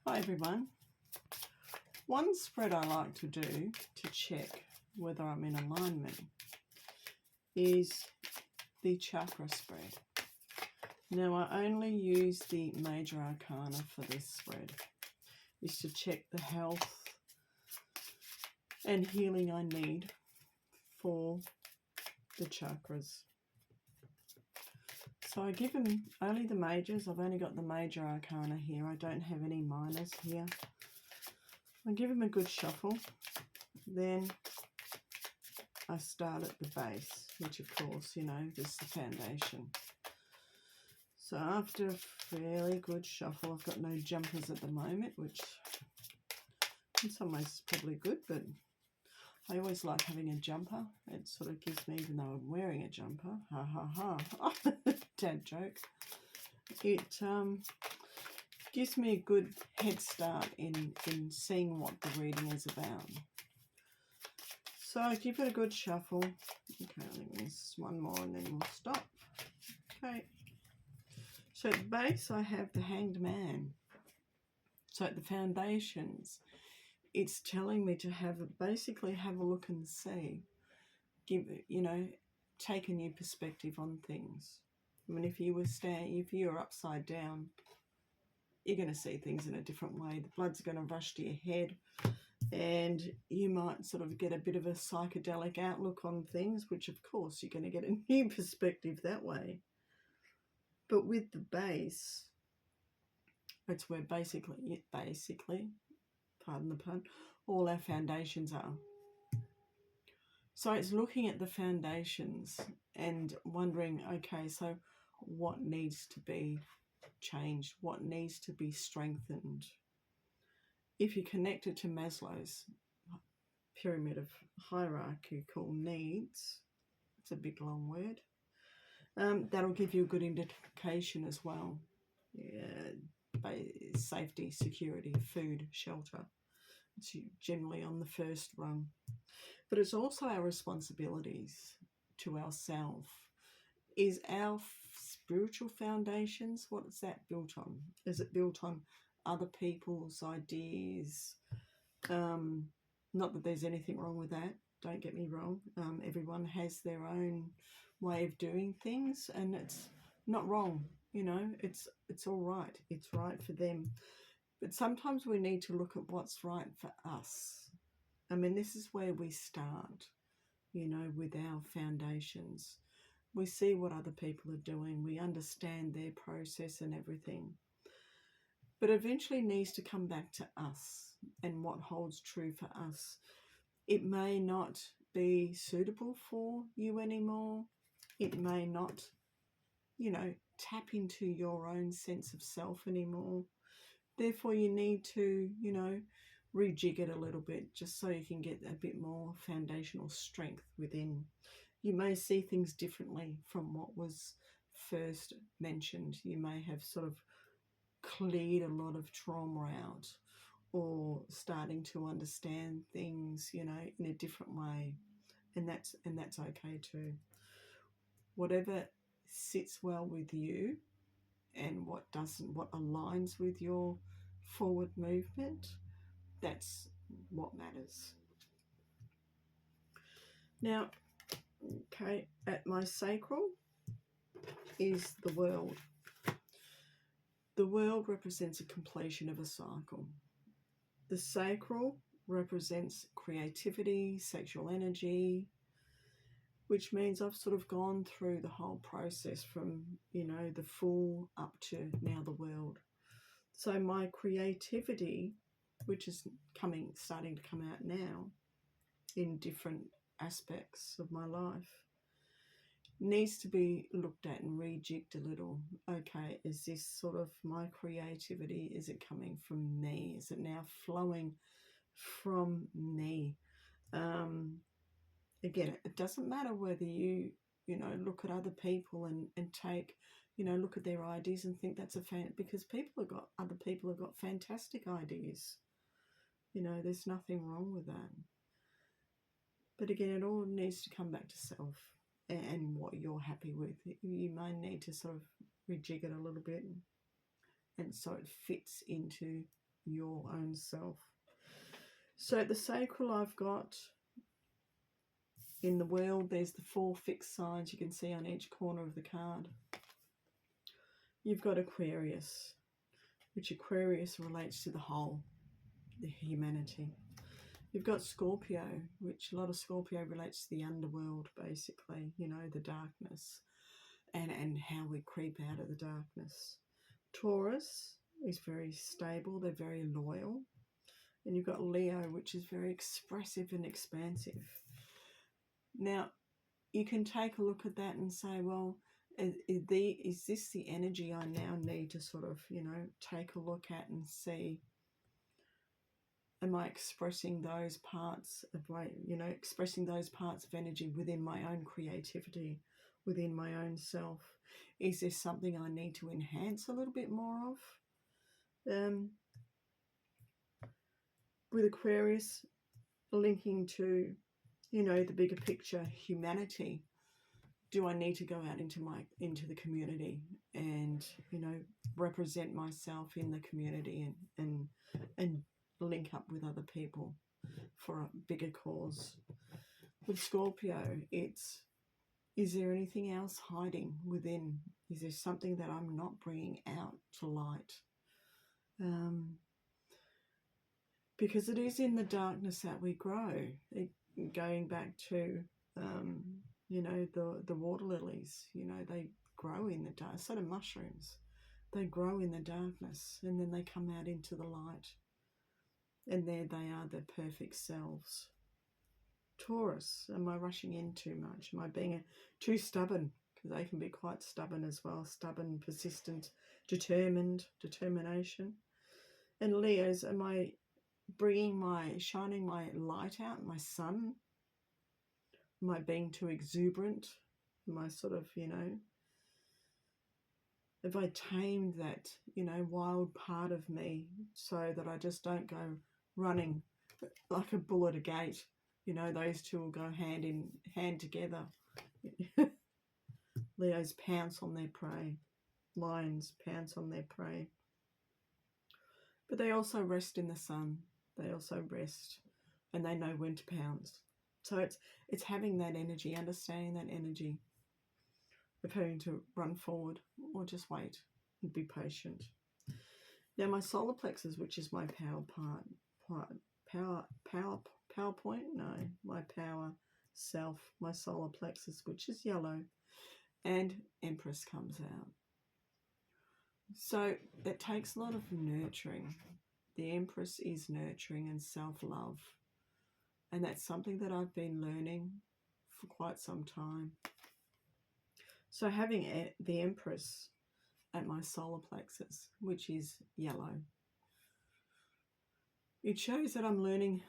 Hi everyone. One spread I like to do to check whether I'm in alignment is the chakra spread. Now I only use the Major Arcana for this spread. Is to check the health and healing I need for the chakras. So I give them only the majors. I've only got the Major Arcana here. I don't have any minors here. I give them a good shuffle. Then I start at the base, which of course, you know, is the foundation. So after a fairly good shuffle, I've got no jumpers at the moment, which in some ways is probably good, but I always like having a jumper. It sort of gives me, even though I'm wearing a jumper, ha ha ha, dad joke, it gives me a good head start in seeing what the reading is about. So I give it a good shuffle. Okay, I think there's one more and then we'll stop. Okay. So at the base I have the Hanged Man. So at the foundations, it's telling me to basically have a look and see. Take a new perspective on things. I mean, if you're upside down, you're going to see things in a different way. The blood's going to rush to your head and you might sort of get a bit of a psychedelic outlook on things, which of course you're going to get a new perspective that way. But with the base, it's where basically, pardon the pun, all our foundations are. So it's looking at the foundations and wondering, okay, so what needs to be changed? What needs to be strengthened? If you connect it to Maslow's pyramid of hierarchical needs, it's a big long word, that'll give you a good indication as well. Safety, security, food, shelter. It's generally on the first rung. But it's also our responsibilities to ourselves. Is our spiritual foundations, what is that built on? Is it built on other people's ideas? Not that there's anything wrong with that, don't get me wrong. Everyone has their own way of doing things and it's not wrong, you know, it's all right. It's right for them. But sometimes we need to look at what's right for us. I mean, this is where we start, you know, with our foundations. We see what other people are doing. We understand their process and everything. But eventually needs to come back to us and what holds true for us. It may not be suitable for you anymore. It may not, you know, tap into your own sense of self anymore. Therefore, you need to, you know, rejig it a little bit just so you can get a bit more foundational strength within. You may see things differently from what was first mentioned. You may have sort of cleared a lot of trauma out or starting to understand things, you know, in a different way. And that's okay too. Whatever sits well with you and what doesn't, what aligns with your forward movement, that's what matters. Now, okay, at my sacral is the world. The world represents a completion of a cycle. The sacral represents creativity, sexual energy, which means I've sort of gone through the whole process from, you know, the full up to now the world. So my creativity, which is starting to come out now in different aspects of my life, needs to be looked at and rejigged a little. Okay, is this sort of my creativity? Is it coming from me? Is it now flowing from me? Again, it doesn't matter whether you know, look at other people and take, you know, look at their ideas and think that's because other people have got fantastic ideas. You know, there's nothing wrong with that. But again, it all needs to come back to self and what you're happy with. You may need to sort of rejig it a little bit and so it fits into your own self. So the sacral I've got in the world, there's the 4 fixed signs you can see on each corner of the card. You've got Aquarius, which Aquarius relates to the whole, the humanity. You've got Scorpio, which a lot of Scorpio relates to the underworld, basically, you know, the darkness, and how we creep out of the darkness. Taurus is very stable, they're very loyal. And you've got Leo, which is very expressive and expansive. Now, you can take a look at that and say, well, is this the energy I now need to sort of, you know, take a look at and see, am I expressing those parts of my, you know, expressing those parts of energy within my own creativity, within my own self? Is there something I need to enhance a little bit more of? With Aquarius linking to, you know, the bigger picture, humanity. Do I need to go out into the community and, you know, represent myself in the community and link up with other people for a bigger cause? With Scorpio, it's, is there anything else hiding within? Is there something that I'm not bringing out to light? Because it is in the darkness that we grow. Going back to, you know, the water lilies, you know, they grow in the dark, sort of mushrooms. They grow in the darkness and then they come out into the light. And there they are, their perfect selves. Taurus, am I rushing in too much? Am I being too stubborn? Because they can be quite stubborn as well. Stubborn, persistent, determined, determination. And Leos, am I shining my light out, my sun? Am I being too exuberant? Am I sort of, you know, have I tamed that, you know, wild part of me so that I just don't go running like a bull at a gate? You know, those two will go hand in hand together. Leos pounce on their prey. Lions pounce on their prey. But they also rest in the sun. They also rest and they know when to pounce. So it's having that energy, understanding that energy of having to run forward or just wait and be patient. Now my solar plexus, which is my power point, no, my power self, my solar plexus, which is yellow, and Empress comes out. So that takes a lot of nurturing. The Empress is nurturing and self-love. And that's something that I've been learning for quite some time. So having the Empress at my solar plexus, which is yellow, it shows that I'm learning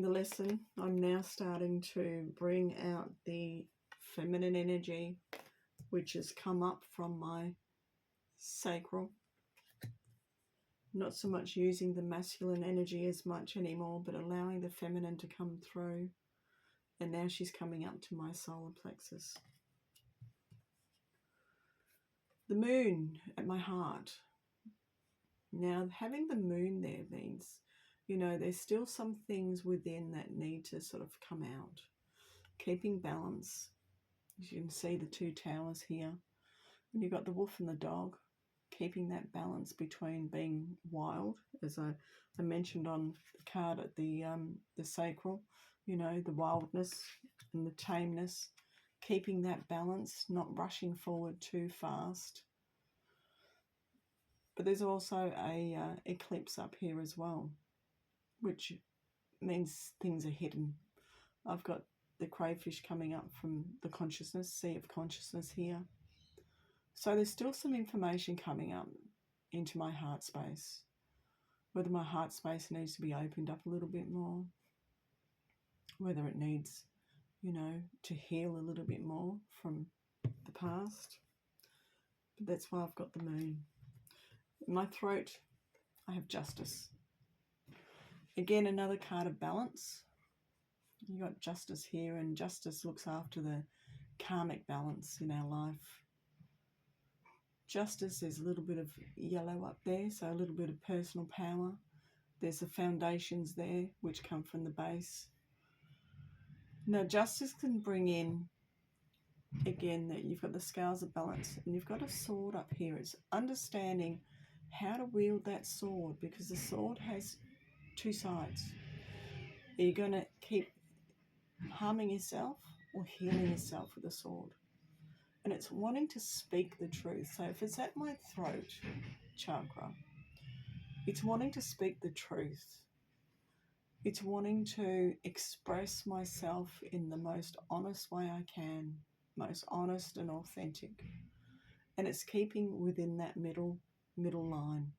the lesson. I'm now starting to bring out the feminine energy, which has come up from my sacral. Not so much using the masculine energy as much anymore, but allowing the feminine to come through. And now she's coming up to my solar plexus. The moon at my heart. Now, having the moon there means, you know, there's still some things within that need to sort of come out. Keeping balance. As you can see, the 2 towers here. And you've got the wolf and the dog. Keeping that balance between being wild, as I mentioned on the card at the sacral, you know, the wildness and the tameness, keeping that balance, not rushing forward too fast. But there's also a eclipse up here as well, which means things are hidden. I've got the crayfish coming up from the consciousness, sea of consciousness here. So there's still some information coming up into my heart space, whether my heart space needs to be opened up a little bit more, whether it needs, you know, to heal a little bit more from the past. But that's why I've got the moon. In my throat, I have justice. Again, another card of balance. You got justice here, and justice looks after the karmic balance in our life. Justice, there's a little bit of yellow up there, so a little bit of personal power, There's the foundations there, which come from the base. Now, justice can bring in, again, that you've got the scales of balance and you've got a sword up here. It's understanding how to wield that sword, because the sword has two sides. Are you going to keep harming yourself or healing yourself with the sword? And it's wanting to speak the truth. So if it's at my throat chakra, it's wanting to speak the truth. It's wanting to express myself in the most honest way I can, most honest and authentic. And it's keeping within that middle line.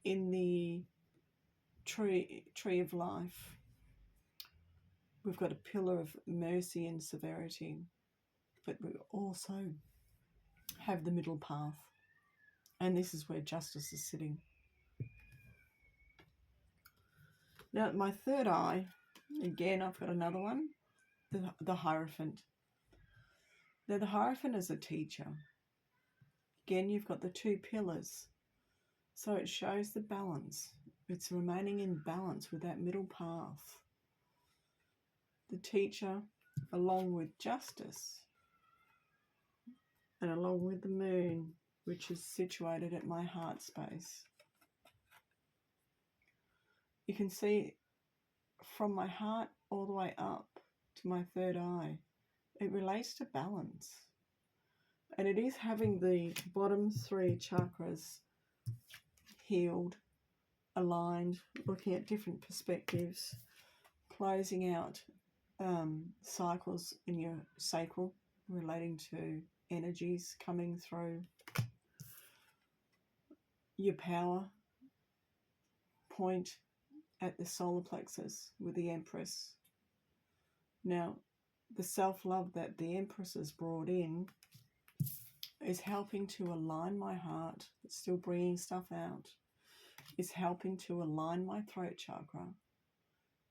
In the tree of life, we've got a pillar of mercy and severity, but we also have the middle path. And this is where justice is sitting. Now, my third eye, again, I've got another one, the Hierophant. Now, the Hierophant is a teacher. Again, you've got the two pillars. So it shows the balance. It's remaining in balance with that middle path. The teacher, along with justice, and along with the moon, which is situated at my heart space. You can see from my heart all the way up to my third eye, it relates to balance. And it is having the bottom three chakras healed, aligned, looking at different perspectives, closing out cycles in your sacral relating to energies coming through your power point at the solar plexus with the Empress. Now, the self-love that the Empress has brought in is helping to align my heart. It's still bringing stuff out. It's helping to align my throat chakra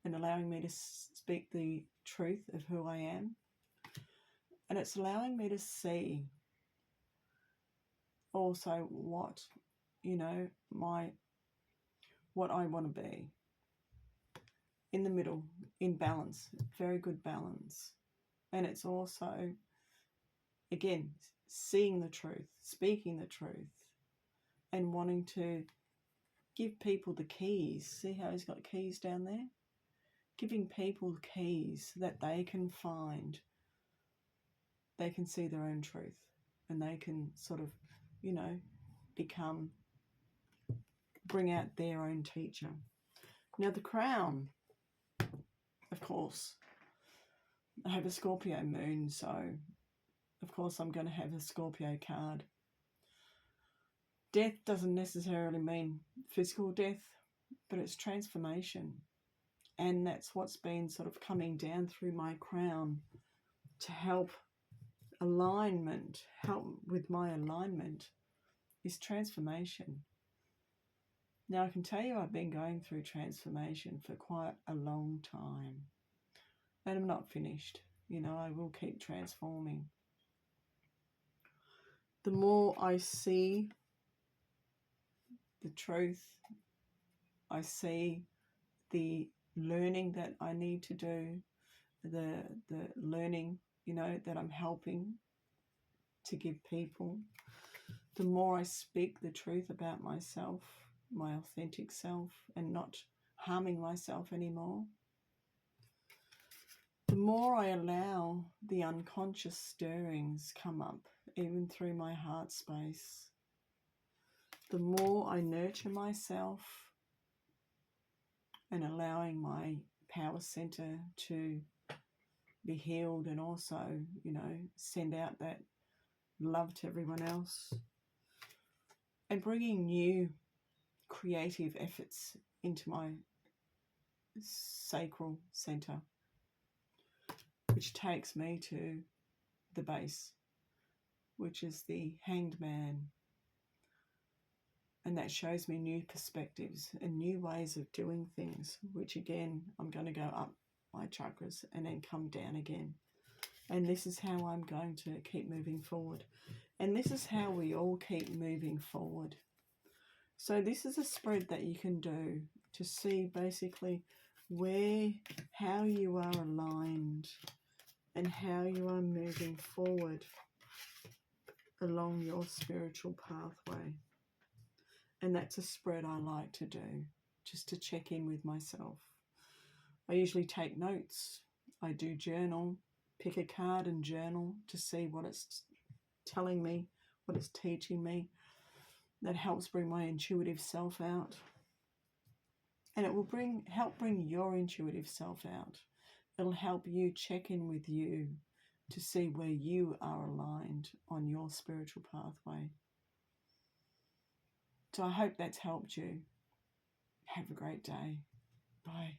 and allowing me to speak the truth of who I am. And it's allowing me to see also what, what I want to be. In the middle, in balance, very good balance. And it's also, again, seeing the truth, speaking the truth, and wanting to give people the keys. See how he's got keys down there? Giving people keys that they can find. They can see their own truth, and they can sort of, bring out their own teacher. Now the crown, of course, I have a Scorpio moon, so of course I'm going to have a Scorpio card. Death doesn't necessarily mean physical death, but it's transformation. And that's what's been sort of coming down through my crown to help with my alignment is transformation. Now I can tell you I've been going through transformation for quite a long time. And I'm not finished. I will keep transforming. The more I see the truth, I see the learning that I need to do, the learning, that I'm helping to give people, the more I speak the truth about myself, my authentic self, and not harming myself anymore, the more I allow the unconscious stirrings come up, even through my heart space, the more I nurture myself and allowing my power center to be healed and also, send out that love to everyone else and bringing new creative efforts into my sacral center, which takes me to the base, which is the Hanged Man. And that shows me new perspectives and new ways of doing things, which again, I'm going to go up my chakras and then come down again. And this is how I'm going to keep moving forward. And this is how we all keep moving forward. So this is a spread that you can do to see basically how you are aligned and how you are moving forward along your spiritual pathway. And that's a spread I like to do, just to check in with myself. I usually take notes. I do journal, pick a card and journal to see what it's telling me, what it's teaching me. That helps bring my intuitive self out. And it will help bring your intuitive self out. It'll help you check in with you to see where you are aligned on your spiritual pathway. So I hope that's helped you. Have a great day. Bye.